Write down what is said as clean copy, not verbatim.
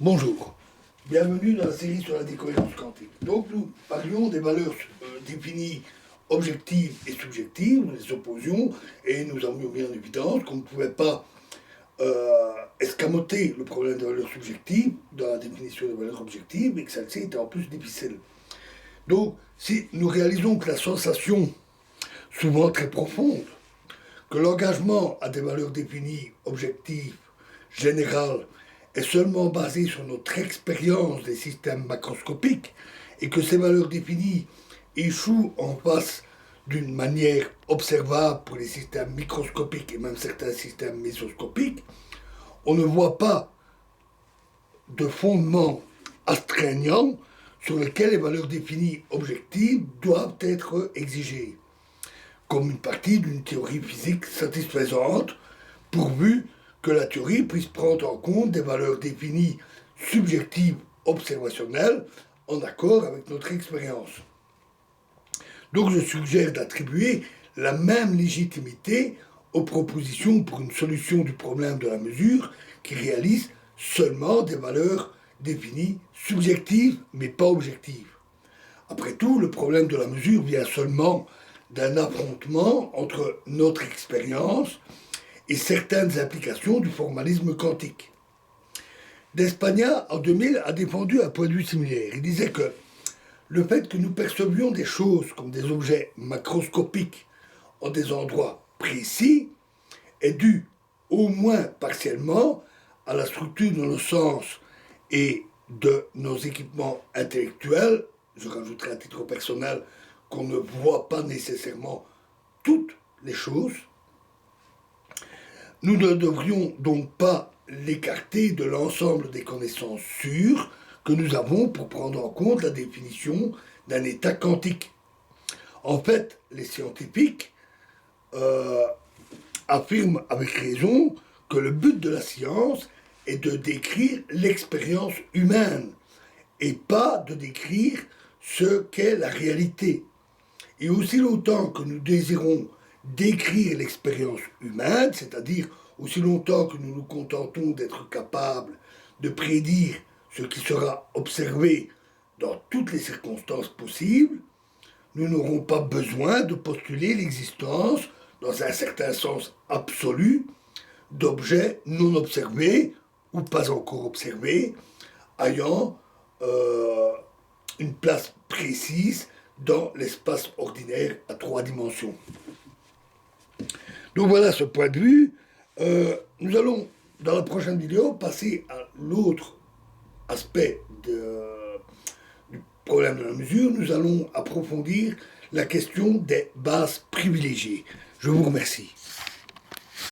Bonjour, bienvenue dans la série sur la décohérence quantique. Donc nous parlions des valeurs définies objectives et subjectives, nous les opposions, et nous avons mis en évidence qu'on ne pouvait pas escamoter le problème des valeurs subjectives dans la définition des valeurs objectives, et que celle-ci était en plus difficile. Donc si nous réalisons que la sensation, souvent très profonde, que l'engagement à des valeurs définies objectives, générales, est seulement basé sur notre expérience des systèmes macroscopiques et que ces valeurs définies échouent en face d'une manière observable pour les systèmes microscopiques et même certains systèmes mésoscopiques, on ne voit pas de fondement astreignant sur lequel les valeurs définies objectives doivent être exigées, comme une partie d'une théorie physique satisfaisante, pourvu que la théorie puisse prendre en compte des valeurs définies subjectives observationnelles en accord avec notre expérience. Donc je suggère d'attribuer la même légitimité aux propositions pour une solution du problème de la mesure qui réalisent seulement des valeurs définies subjectives mais pas objectives. Après tout, le problème de la mesure vient seulement d'un affrontement entre notre expérience et certaines implications du formalisme quantique. D'Espagna, en 2000, a défendu un point de vue similaire. Il disait que le fait que nous percevions des choses comme des objets macroscopiques en des endroits précis est dû, au moins partiellement, à la structure de nos sens et de nos équipements intellectuels. Je rajouterai à titre personnel qu'on ne voit pas nécessairement toutes les choses. Nous ne devrions donc pas l'écarter de l'ensemble des connaissances sûres que nous avons pour prendre en compte la définition d'un état quantique. En fait, les scientifiques affirment avec raison que le but de la science est de décrire l'expérience humaine et pas de décrire ce qu'est la réalité. Et aussi longtemps que nous désirons décrire l'expérience humaine, c'est-à-dire aussi longtemps que nous nous contentons d'être capables de prédire ce qui sera observé dans toutes les circonstances possibles, nous n'aurons pas besoin de postuler l'existence, dans un certain sens absolu, d'objets non observés ou pas encore observés, ayant une place précise dans l'espace ordinaire à 3 dimensions. Donc voilà ce point de vue. Nous allons, dans la prochaine vidéo, passer à l'autre aspect du problème de la mesure. Nous allons approfondir la question des bases privilégiées. Je vous remercie.